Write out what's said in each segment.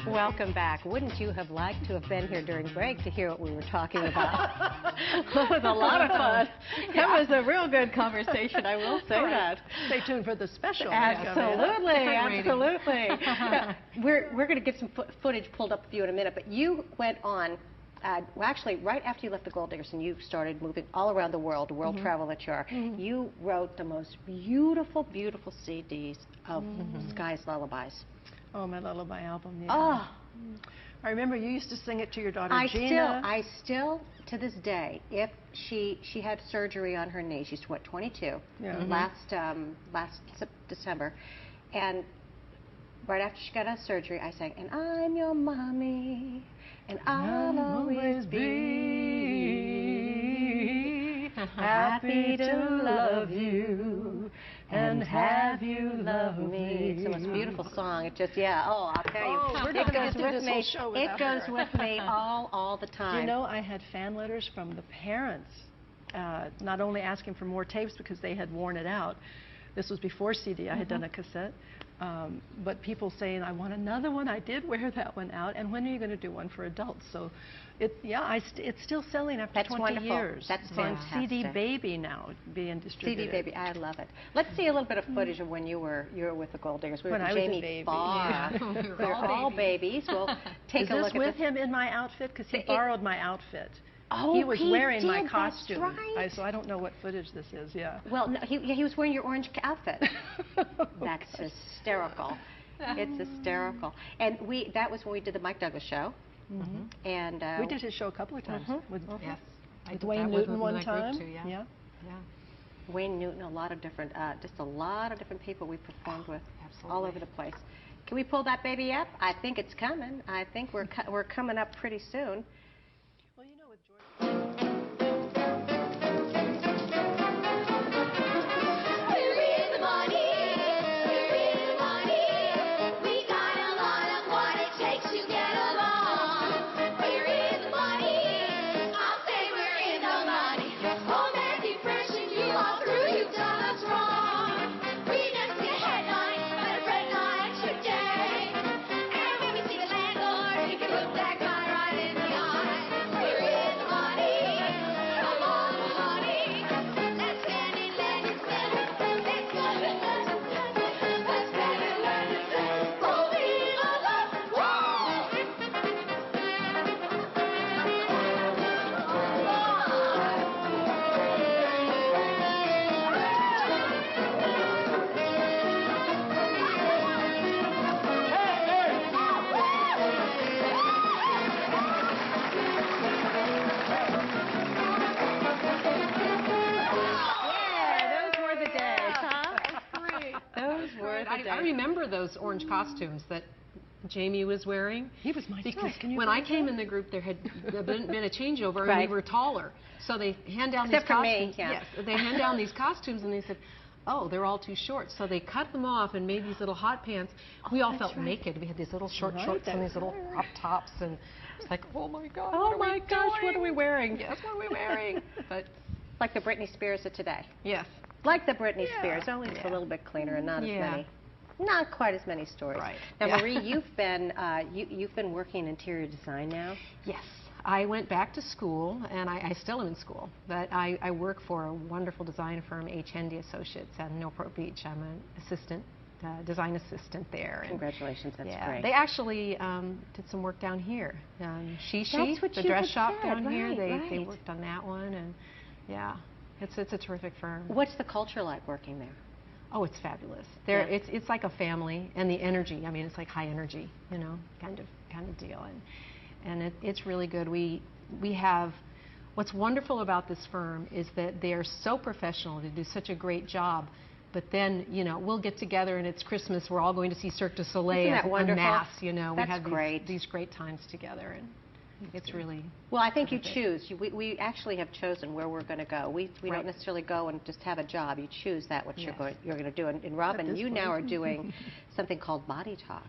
Welcome back. Wouldn't you have liked to have been here during break to hear what we were talking about? That was a lot of fun. That was a real good conversation, I will say that. Stay tuned for the special. Absolutely, absolutely. We're going to get some footage pulled up for you in a minute, but you went on, well, actually, right after you left the Golddiggers and you started moving all around the world travel that you are, you wrote the most beautiful, beautiful CDs of Sky's Lullabies. Oh, my lullaby album, yeah. Oh. I remember you used to sing it to your daughter, Gina. I still, to this day, if she had surgery on her knee, she's, what, 22, last December, and right after she got out of surgery, I sang, and I'm your mommy, and I'll always be happy to love you and have you love me. It's the most beautiful song. It just, I'll tell you. We're not going to do this whole show without It goes with me all the time. You know, I had fan letters from the parents, not only asking for more tapes because they had worn it out. This was before CD. I had done a cassette. But people saying, I want another one. I did wear that one out. And when are you going to do one for adults? So, it's still selling after 20 years. That's fantastic. On CD Baby now being distributed. CD Baby, I love it. Let's see a little bit of footage of when you were with the Golddiggers. When I was a baby. We were all babies. We'll take a look at this. Is this with him in my outfit? Because he borrowed my outfit. Oh, he was wearing my costume. That's right. So I don't know what footage this is, Well, no, he was wearing your orange outfit. That's hysterical. It's hysterical. And that was when we did the Mike Douglas show. And we did his show a couple of times. With Dwayne Newton one time. Too, Wayne Newton, a lot of different people we performed with all over the place. Can we pull that baby up? I think it's coming. I think we're coming up pretty soon. Well, you know, with George. I remember those orange costumes that Jamie was wearing. He was my because son. When I came in the group, there had been a changeover, and we were taller. So they hand down these costumes. Yes, they hand down these costumes, and they said, "Oh, they're all too short." So they cut them off and made these little hot pants. We all felt naked. We had these little short shorts and these little crop tops, and it's like, oh my God! Oh my gosh! What are we wearing? Yes, what are we wearing? But like the Britney Spears of today. Yes. Like the Britney Spears, only it's a little bit cleaner and not as many. Not quite as many stories. Right. Now, Marie, you've been working in interior design now. Yes, I went back to school, and I still am in school. But I work for a wonderful design firm, H. Hendy Associates, out in Newport Beach. I'm an design assistant there. Congratulations, that's great. They actually did some work down here. The dress shop down here. They worked on that one, and it's a terrific firm. What's the culture like working there? Oh, it's fabulous. It's like a family, and the energy. I mean, it's like high energy, you know, kind of deal, and it's really good. We have what's wonderful about this firm is that they are so professional. They do such a great job. But then, you know, we'll get together and it's Christmas. We're all going to see Cirque du Soleil en masse. You know, we have these great times together, and it's really. Well, I think you choose. We actually have chosen where we're going to go. We don't necessarily go and just have a job. You choose what you're going to do. And Robin, you now are doing something called Body Talk.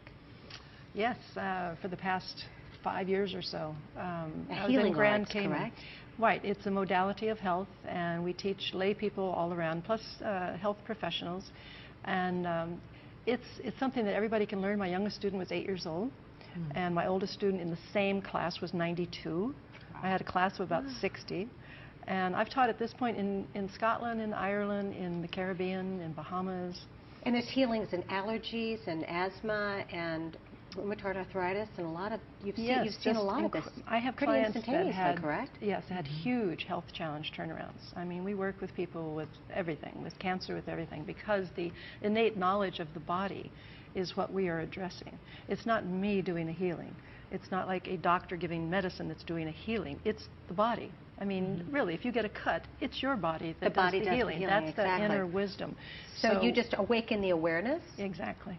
Yes, for the past 5 years or so. I was in Grand Cayman. Correct? Right, it's a modality of health, and we teach lay people all around, plus health professionals. And it's something that everybody can learn. My youngest student was 8 years old. And my oldest student in the same class was 92. I had a class of about 60. And I've taught at this point in Scotland, in Ireland, in the Caribbean, in Bahamas. And there's healings in allergies and asthma and rheumatoid arthritis and a lot of, you've seen a lot of this. I have pretty clients that had, correct? Yes, had huge health challenge turnarounds. I mean, we work with people with everything, with cancer, with everything, because the innate knowledge of the body is what we are addressing. It's not me doing a healing. It's not like a doctor giving medicine that's doing a healing. It's the body. I mean, really, if you get a cut, it's your body that does the healing. That's exactly. the inner wisdom. So you just awaken the awareness? Exactly.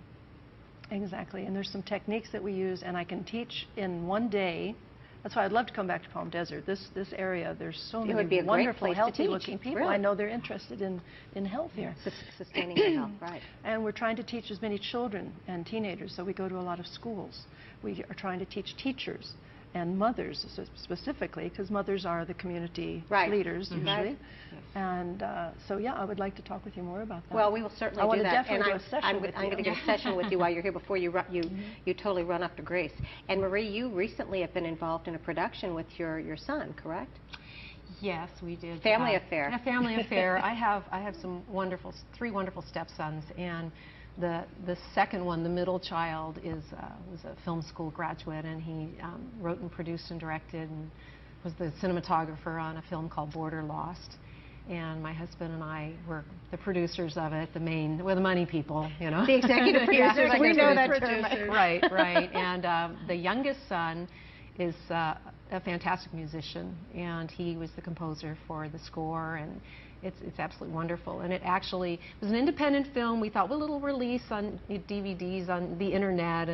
Exactly. And there's some techniques that we use, and I can teach in one day. That's why I'd love to come back to Palm Desert. This area, there's so many wonderful, healthy-looking people. Really? I know they're interested in health here. Sustaining their health, right. And we're trying to teach as many children and teenagers, so we go to a lot of schools. We are trying to teach teachers and mothers specifically, because mothers are the community leaders usually. Right. And so, yeah, I would like to talk with you more about that. Well, we will certainly do that. And I'm going to get a session with you while you're here before you you totally run up to Grace. And Marie, you recently have been involved in a production with your son, correct? Yes, we did. Family affair. A family affair. I have three wonderful stepsons, and the second one, the middle child, was a film school graduate, and he wrote and produced and directed and was the cinematographer on a film called Border Lost. And my husband and I were the producers of it, we're the money people, you know. The executive producers, we know that term. Right, right. And the youngest son is a fantastic musician, and he was the composer for the score, and it's absolutely wonderful. And it actually was an independent film. We thought, well, it'll release on DVDs on the internet,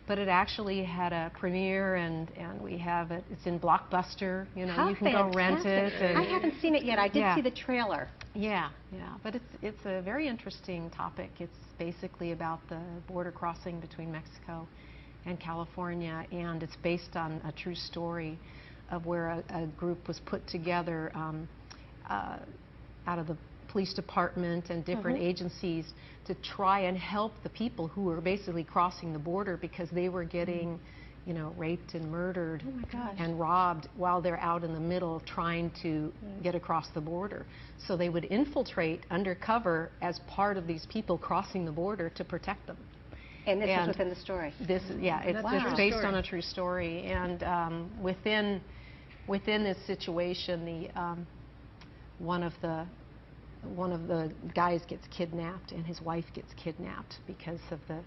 but it actually had a premiere, and we have it. It's in Blockbuster. You know, you can go rent it. And I haven't seen it yet. I did see the trailer. Yeah, yeah. But it's a very interesting topic. It's basically about the border crossing between Mexico and California, and it's based on a true story of where a group was put together out of the police department and different agencies to try and help the people who were basically crossing the border, because they were getting, you know, raped and murdered and robbed while they're out in the middle trying to get across the border. So they would infiltrate undercover as part of these people crossing the border to protect them. And this is within the story. It's based on a true story. And within this situation, one of the guys gets kidnapped, and his wife gets kidnapped because of the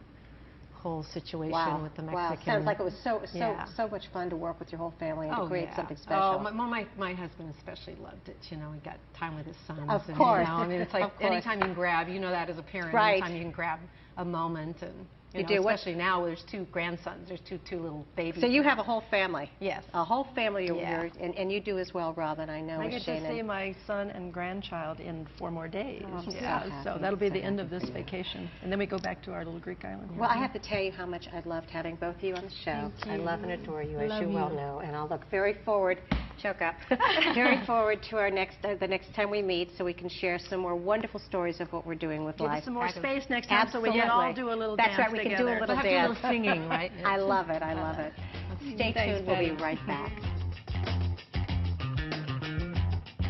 whole situation with the Mexican. Wow, sounds like it was so much fun to work with your whole family and to create something special. Oh, my husband especially loved it. You know, he got time with his sons. Of course. You know, I mean, it's like anytime you can grab, you know that as a parent, anytime you can grab a moment, and you know, especially now there's two grandsons, there's two little babies. So you have a whole family. Yes. A whole family, and you do as well, Robin, I know. I get to see my son and grandchild in 4 more days. Oh, so that'll be the end of this vacation. And then we go back to our little Greek island. Well, I have to tell you how much I loved having both of you on the show. I love and adore you, as you well know, and I'll look very forward, choke up, very forward to our the next time we meet, so we can share some more wonderful stories of what we're doing with life. Give us some more space next time, so we can all do a little dance. That's right, we can do a little dance. Singing, right? I love it. I love it. Stay tuned. We'll be right back.